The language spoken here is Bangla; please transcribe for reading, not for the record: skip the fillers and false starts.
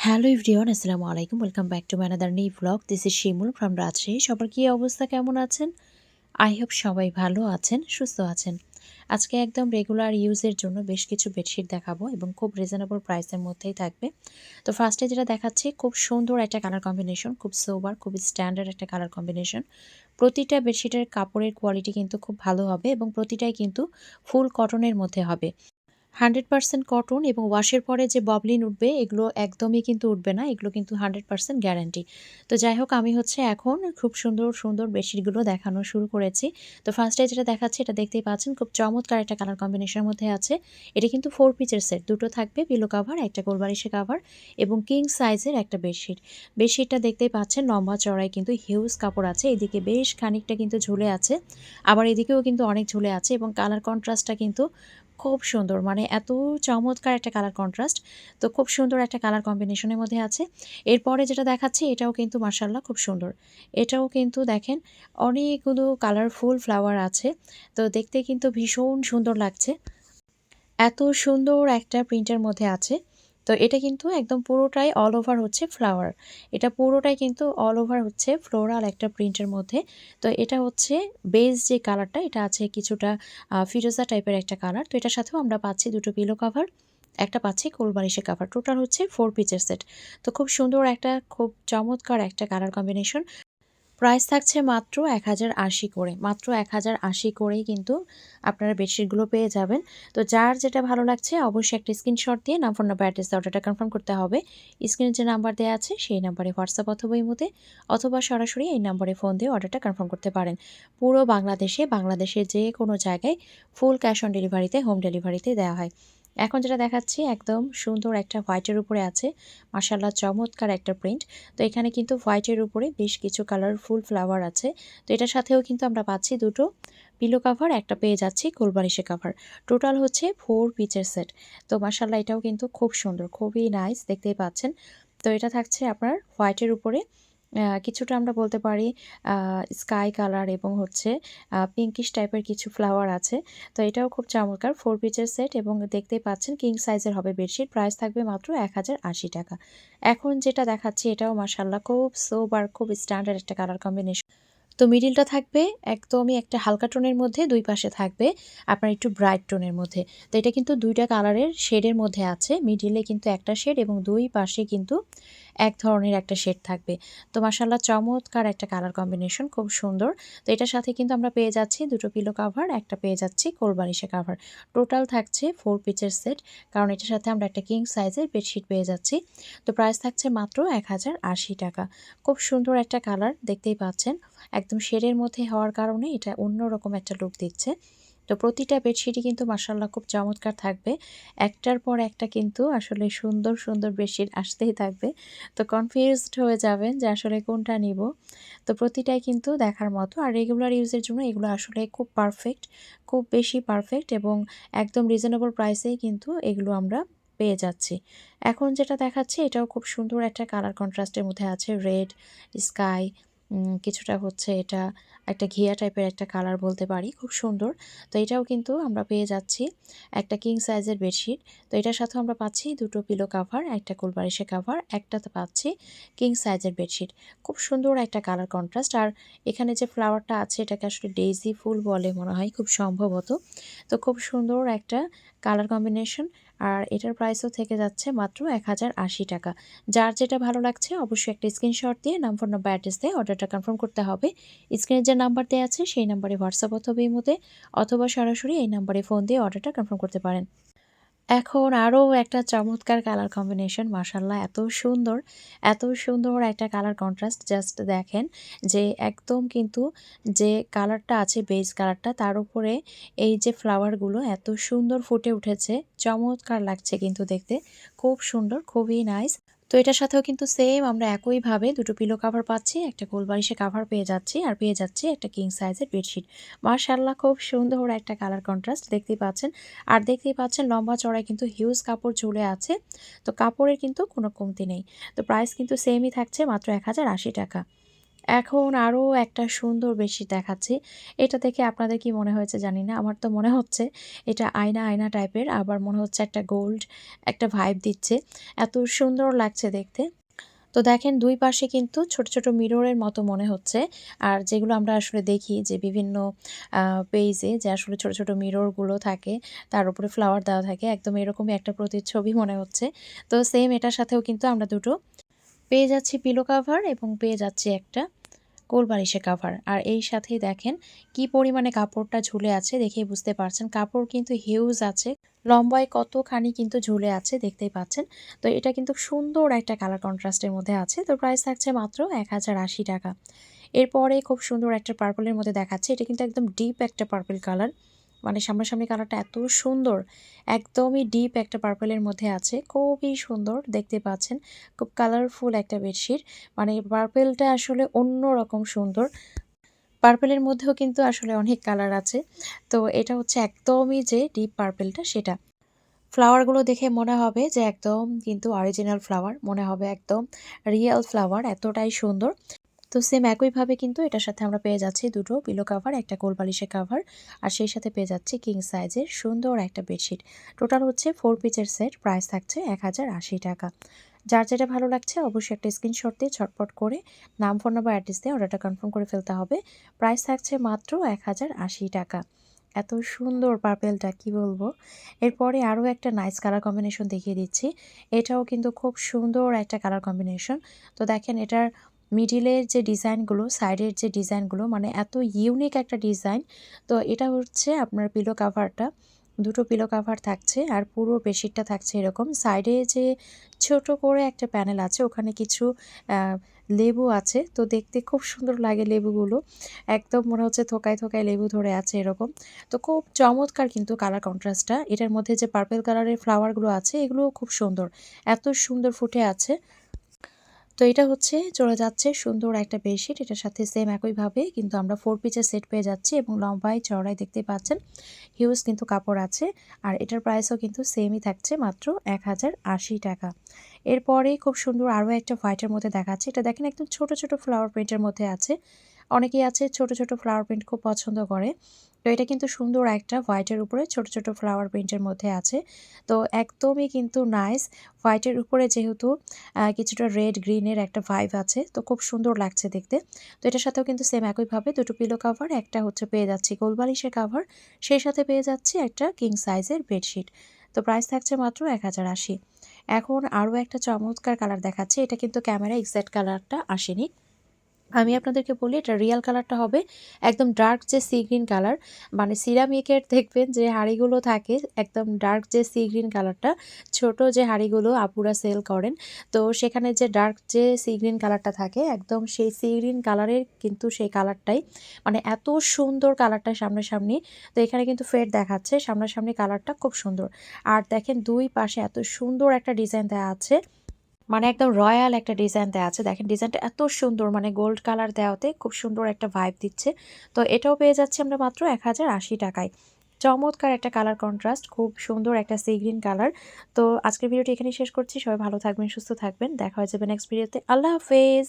হ্যালো এভরিওয়ান, আসসালামু আলাইকুম। Welcome back to my another new vlog. This is Shimul from Rajshahi. সবার কি অবস্থা, কেমন আছেন? আই হোপ সবাই ভালো আছেন, সুস্থ আছেন। আজকে একদম রেগুলার ইউজের জন্য বেশ কিছু বেডশিট দেখাবো এবং খুব রিজনেবল প্রাইসের মধ্যেই থাকবে। তো ফার্স্টে যেটা দেখাচ্ছি, খুব সুন্দর একটা কালার কম্বিনেশন, খুব সোবার, খুব স্ট্যান্ডার্ড একটা কালার কম্বিনেশন। প্রতিটা বেডশিটের কাপড়ের কোয়ালিটি কিন্তু খুব ভালো হবে এবং প্রতিটাই কিন্তু ফুল কটনের মধ্যে হবে। 100% কটন এবং ওয়াশের পরে যে ববলিন উঠবে এগুলো একদমই কিন্তু উঠবে না। এগুলো কিন্তু 100% গ্যারান্টি। তো যাই হোক, আমি হচ্ছে এখন খুব সুন্দর, সুন্দর বেডশিটগুলো দেখানো শুরু করেছি। তো ফার্স্টে যেটা দেখাচ্ছি এটা দেখতেই পাচ্ছেন, খুব চমৎকার একটা কালার কম্বিনেশনের মধ্যে আছে। এটা কিন্তু 4 পিসের সেট। দুটো থাকবে পিলো কভার, একটা কোলবালিশের কভার এবং কিং সাইজের একটা বেডশিট। বেডশিটটা দেখতেই পাচ্ছেন লম্বা চওড়ায় কিন্তু হিউজ কাপড় আছে। এদিকে বেশ খানিকটা কিন্তু ঝুলে আছে। আবার এদিকেও কিন্তু অনেক ঝুলে আছে এবং কালার কন্ট্রাস্টটা কিন্তু খুব সুন্দর, মানে এত চমৎকার একটা কালার কন্ট্রাস্ট। তো খুব সুন্দর একটা কালার কম্বিনেশনের মধ্যে আছে। এরপরে যেটা দেখাচ্ছি এটাও কিন্তু মাশাআল্লাহ খুব সুন্দর। এটাও কিন্তু দেখেন অনেকগুলো কালারফুল ফ্লাওয়ার আছে। তো দেখতে কিন্তু ভীষণ সুন্দর লাগছে। এত সুন্দর একটা প্রিন্টের মধ্যে আছে। তো এটা কিন্তু একদম পুরোটাই অল ওভার হচ্ছে ফ্লাওয়ার। এটা পুরোটাই কিন্তু অল ওভার হচ্ছে ফ্লোরাল একটা প্রিন্টের মধ্যে। তো এটা হচ্ছে বেজ যে কালারটা, এটা আছে কিছুটা ফিরোজা টাইপের একটা কালার। তো এটার সাথেও আমরা পাচ্ছি দুটো পিলো কভার, একটা পাচ্ছি কোলবালিশের কভার। টোটাল হচ্ছে 4 পিসের সেট। তো খুব সুন্দর একটা, খুব চমৎকার একটা কালার কম্বিনেশন। প্রাইস থাকছে মাত্র ১,০৮০ করে। মাত্র ১,০৮০ করেই কিন্তু আপনারা বেডশিটগুলো পেয়ে যাবেন। তো যার যেটা ভালো লাগছে অবশ্যই একটা স্ক্রিনশট দিয়ে নাম, ফোন নাম্বার, অ্যাড্রেস দিয়ে অর্ডারটা কনফার্ম করতে হবে। স্ক্রিনে যে নাম্বার দেওয়া আছে সেই নাম্বারে হোয়াটসঅ্যাপ অথবা ইমোতে অথবা সরাসরি এই নাম্বারে ফোন দিয়ে অর্ডারটা কনফার্ম করতে পারেন। পুরো বাংলাদেশের যে কোনো জায়গায় ফুল ক্যাশ অন ডেলিভারিতে, হোম ডেলিভারিতে দেওয়া হয়। এখন যেটা দেখাচ্ছি একদম সুন্দর একটা হোয়াইটের উপরে আছে। মাশাআল্লাহ চমৎকার একটা প্রিন্ট। তো এখানে কিন্তু হোয়াইটের উপরে বেশ কিছু কালারফুল ফ্লাওয়ার আছে। তো এটার সাথেও কিন্তু আমরা পাচ্ছি দুটো পিলো কভার, একটা পেয়ে যাচ্ছি কোলবালিশের কভার। টোটাল হচ্ছে 4 পিসের সেট। তো মাশাআল্লাহ এটাও কিন্তু খুব সুন্দর, খুবই নাইস, দেখতেই পাচ্ছেন। তো এটা থাকছে আপনার হোয়াইটের উপরে কিছুটা আমরা বলতে পারি স্কাই কালার এবং হচ্ছে পিঙ্কিশ টাইপের কিছু ফ্লাওয়ার আছে। তো এটাও খুব চমৎকার 4 পিসের সেট এবং দেখতেই পাচ্ছেন কিং সাইজের হবে বেডশিট। প্রাইস থাকবে মাত্র ১,০৮০ টাকা। এখন যেটা দেখাচ্ছি এটাও মাশাআল্লাহ খুব সোবার, খুব স্ট্যান্ডার্ড একটা কালার কম্বিনেশন। তো মিডিলটা থাকবে একদমই একটা হালকা টোনের মধ্যে, দুই পাশে থাকবে আপনার একটু ব্রাইট টোনের মধ্যে। তো এটা কিন্তু ২ টা কালারের শেডের মধ্যে আছে। মিডিলে কিন্তু একটা শেড এবং দুই পাশে কিন্তু এক ধরনের একটা শেড থাকবে। তো মাশাআল্লাহ চমৎকার একটা কালার কম্বিনেশন, খুব সুন্দর। তো এটার সাথে কিন্তু আমরা পেয়ে যাচ্ছি দুটো পিলো কভার, একটা পেয়ে যাচ্ছি কোলবালিশের কভার। টোটাল থাকছে 4 পিসের সেট, কারণ এটার সাথে আমরা একটা কিং সাইজের বেডশিট পেয়ে যাচ্ছি। তো প্রাইস থাকছে মাত্র ১,০৮০ টাকা। খুব সুন্দর একটা কালার, দেখতেই পাচ্ছেন। একদম শেডের মধ্যে হওয়ার কারণে এটা অন্যরকম একটা লুক দিচ্ছে। তো প্রতিটা বেডশিটই কিন্তু মাশাআল্লাহ খুব চমৎকার থাকবে। একটার পর একটা কিন্তু আসলে সুন্দর, সুন্দর বেডশিট আসতেই থাকবে। তো কনফিউজড হয়ে যাবেন যে আসলে কোনটা নিবো। তো প্রতিটাই কিন্তু দেখার মতো। আর রেগুলার ইউজের জন্য এগুলো আসলে খুব পারফেক্ট, খুব বেশি পারফেক্ট এবং একদম রিজনেবল প্রাইসেই কিন্তু এগুলো আমরা পেয়ে যাচ্ছি। এখন যেটা দেখাচ্ছি এটাও খুব সুন্দর একটা কালার কন্ট্রাস্টের মধ্যে আছে। রেড, স্কাই, কিছুটা হচ্ছে এটা একটা ঘিয়া টাইপের একটা কালার বলতে পারি, খুব সুন্দর। তো এটাও কিন্তু আমরা পেয়ে যাচ্ছি একটা কিং সাইজের বেডশিট। তো এটার সাথেও আমরা পাচ্ছি দুটো পিলো কভার, একটা কোলবালিশের কভার, একটাতে পাচ্ছি কিং সাইজের বেডশিট। খুব সুন্দর একটা কালার কন্ট্রাস্ট। আর এখানে যে ফ্লাওয়ারটা আছে এটাকে আসলে ডেইজি ফুল বলে মনে হয় খুব সম্ভবত। তো খুব সুন্দর একটা কালার কম্বিনেশন। আর এটার প্রাইসও থেকে যাচ্ছে মাত্র ১,০৮০ টাকা। যার যেটা ভালো লাগছে অবশ্যই একটা স্ক্রিনশট দিয়ে নাম, ফোন নাম্বার, অ্যাড্রেস দিয়ে অর্ডারটা কনফার্ম করতে হবে। স্ক্রিনে যে নাম্বার দেওয়া আছে সেই নাম্বারে হোয়াটসঅ্যাপ অথবা ইমোতে অথবা সরাসরি এই নাম্বারে ফোন দিয়ে অর্ডারটা কনফার্ম করতে পারেন। এখন আরও একটা চমৎকার কালার কম্বিনেশন, মাশাআল্লাহ এত সুন্দর একটা কালার কন্ট্রাস্ট, জাস্ট দেখেন যে একদম কিন্তু যে কালারটা আছে বেজ কালারটা, তার উপরে এই যে ফ্লাওয়ারগুলো এত সুন্দর ফুটে উঠেছে, চমৎকার লাগছে কিন্তু দেখতে, খুব সুন্দর, খুবই নাইস। তো এটার সাথেও কিন্তু সেম আমরা একইভাবে দুটো পিলো কাভার পাচ্ছি, একটা কোলবালিশের কাভার পেয়ে যাচ্ছি আর পেয়ে যাচ্ছি একটা কিং সাইজের বেডশিট। মাশাআল্লাহ খুব সুন্দর একটা কালার কন্ট্রাস্ট, দেখতেই পাচ্ছেন। আর দেখতেই পাচ্ছেন লম্বা চড়ায় কিন্তু হিউজ কাপড় ঝুলে আছে। তো কাপড়ের কিন্তু কোনো কমতি নেই। তো প্রাইস কিন্তু সেমই থাকছে মাত্র ১,০৮০ টাকা। এখন আরও একটা সুন্দর বেডশিট দেখাচ্ছি। এটা দেখে আপনাদের কি মনে হয়েছে জানি না। আমার তো মনে হচ্ছে এটা আয়না, আয়না টাইপের, আবার মনে হচ্ছে একটা গোল্ড একটা ভাইব দিচ্ছে। এত সুন্দর লাগছে দেখতে। তো দেখেন ২ পাশে কিন্তু ছোট, ছোট মিররের মতো মনে হচ্ছে। আর যেগুলো আমরা আসলে দেখি যে বিভিন্ন আ পেইজে যে আসলে ছোট, ছোট মিররগুলো থাকে, তার উপরে ফ্লাওয়ার দেওয়া থাকে। একদম এরকমই একটা প্রতিচ্ছবি মনে হচ্ছে। তো সেম এটার সাথেও কিন্তু আমরা দুটো পেয়ে যাচ্ছি পিলো কাভার এবং পেয়ে যাচ্ছি একটা কোল বালিশের কাভার। আর এই সাথেই দেখেন কি পরিমাণে কাপড়টা ঝুলে আছে দেখেই বুঝতে পারছেন। কাপড় কিন্তু হিউজ আছে। লম্বায় কতখানি কিন্তু ঝুলে আছে দেখতেই পাচ্ছেন। তো এটা কিন্তু সুন্দর একটা কালার কন্ট্রাস্টের মধ্যে আছে। তো প্রাইস থাকছে মাত্র ৳১,০৮০। এরপরে খুব সুন্দর একটা পার্পলের মধ্যে দেখাচ্ছে। এটা কিন্তু একদম ডিপ একটা পার্পল কালার। মানে সামনাসামনি কালারটা এত সুন্দর। একদমই ডিপ একটা পার্পলের মধ্যে আছে। খুবই সুন্দর দেখতে পাচ্ছেন। খুব কালারফুল একটা বেডশিট। মানে পার্পেলটা আসলে অন্যরকম সুন্দর। পার্পেলের মধ্যেও কিন্তু আসলে অনেক কালার আছে। তো এটা হচ্ছে একদমই যে ডিপ পার্পেলটা সেটা। ফ্লাওয়ারগুলো দেখে মনে হবে যে একদম কিন্তু অরিজিনাল ফ্লাওয়ার। মনে হবে একদম রিয়াল ফ্লাওয়ার, এতটাই সুন্দর। তো সেম একইভাবে কিন্তু এটার সাথে আমরা পেয়ে যাচ্ছি দুটো পিলো কাভার, একটা কোল বালিশের কাভার, আর সেই সাথে পেয়ে যাচ্ছি কিং সাইজের সুন্দর একটা বেডশিট। টোটাল হচ্ছে 4 পিসের সেট, প্রাইস থাকছে ৳১,০৮০। যার যেটা ভালো লাগছে অবশ্যই একটা স্ক্রিনশট দিয়ে ঝটপট করে নাম, ফোন নাম্বার, অ্যাড্রেস দিয়ে অর্ডারটা কনফার্ম করে ফেলতে হবে। প্রাইস থাকছে মাত্র ৳১,০৮০। এত সুন্দর পার্পেলটা কি বলবো। এরপরে আরও একটা নাইস কালার কম্বিনেশন দেখিয়ে দিচ্ছি। এটাও কিন্তু খুব সুন্দর একটা কালার কম্বিনেশন। তো দেখেন এটার মিডিলের যে ডিজাইনগুলো, সাইডের যে ডিজাইনগুলো মানে এত ইউনিক একটা ডিজাইন। তো এটা হচ্ছে আপনার পিলো কাভারটা। দুটো পিলো কাভার থাকছে আর পুরো বেডশিটটা থাকছে এরকম। সাইডে যে ছোট করে একটা প্যানেল আছে ওখানে কিছু আ লেবু আছে। তো দেখতে খুব সুন্দর লাগে লেবুগুলো। একদম মনে হচ্ছে থোকায়, থোকায় লেবু ধরে আছে এরকম। তো খুব চমৎকার কিন্তু কালার কন্ট্রাস্টটা। এটার মধ্যে যে পার্পল কালারের ফ্লাওয়ারগুলো আছে এগুলোও খুব সুন্দর। এত সুন্দর ফুটে আছে। তো এটা হচ্ছে চলে যাচ্ছে সুন্দর একটা বেডশিট। এটার সাথে সেম একইভাবে কিন্তু আমরা 4 পিসের সেট পেয়ে যাচ্ছি এবং লম্বায় চওড়ায় দেখতে পাচ্ছেন হিউজ কিন্তু কাপড় আছে। আর এটার প্রাইসও কিন্তু সেমই থাকছে মাত্র ৳১,০৮০। এরপরেই খুব সুন্দর আরও একটা হোয়াইটের মধ্যে দেখাচ্ছে। এটা দেখেন একদম ছোট, ছোট ফ্লাওয়ার প্রিন্টের মধ্যে আছে। অনেকেই আছে ছোট, ছোট ফ্লাওয়ার প্রিন্ট খুব পছন্দ করে। তো এটা কিন্তু সুন্দর একটা হোয়াইটের উপরে ছোট, ছোট ফ্লাওয়ার প্রিন্টের মধ্যে আছে। তো একদমই কিন্তু নাইস। হোয়াইটের উপরে যেহেতু কিছুটা রেড গ্রিনের একটা ভাইব আছে। তো খুব সুন্দর লাগছে দেখতে। তো এটার সাথেও কিন্তু সেম একইভাবে দুটো পিলো কাভার, একটা হচ্ছে পেয়ে যাচ্ছি কোল বালিশের কাভার, সেই সাথে পেয়ে যাচ্ছি একটা কিং সাইজের বেডশিট। তো প্রাইস থাকছে মাত্র ৳১,০৮০। এখন আরও একটা চমৎকার কালার দেখাচ্ছি। এটা কিন্তু ক্যামেরায় এক্সাক্ট কালারটা আসেনি। আমি আপনাদেরকে বলি এটা রিয়াল কালারটা হবে একদম ডার্ক যে সি গ্রিন কালার, মানে সিরামিকের দেখবেন যে হাঁড়িগুলো থাকে একদম ডার্ক যে সি গ্রিন কালারটা, ছোট যে হাঁড়িগুলো আপুরা সেল করেন, তো সেখানে যে ডার্ক যে সি গ্রিন কালারটা থাকে একদম সেই সি গ্রিন কালারের কিন্তু সেই কালারটাই, মানে এত সুন্দর কালারটা সামনাসামনি। তো এখানে কিন্তু ফেড দেখাচ্ছে, সামনাসামনি কালারটা খুব সুন্দর। আর দেখেন দুই পাশে এত সুন্দর একটা ডিজাইন দেওয়া আছে, মানে একদম রয়্যাল একটা ডিজাইন দেওয়া আছে। দেখেন ডিজাইনটা এত সুন্দর, মানে গোল্ড কালার দেওয়াতে খুব সুন্দর একটা ভাইব দিচ্ছে। তো এটাও পেয়ে যাচ্ছি আমরা মাত্র ৳১,০৮০। চমৎকার একটা কালার কন্ট্রাস্ট, খুব সুন্দর একটা সি গ্রিন কালার। তো আজকের ভিডিওটি এখানেই শেষ করছি। সবাই ভালো থাকবেন, সুস্থ থাকবেন। দেখা হয়ে যাবে নেক্সট ভিডিওতে। আল্লাহ হাফেজ।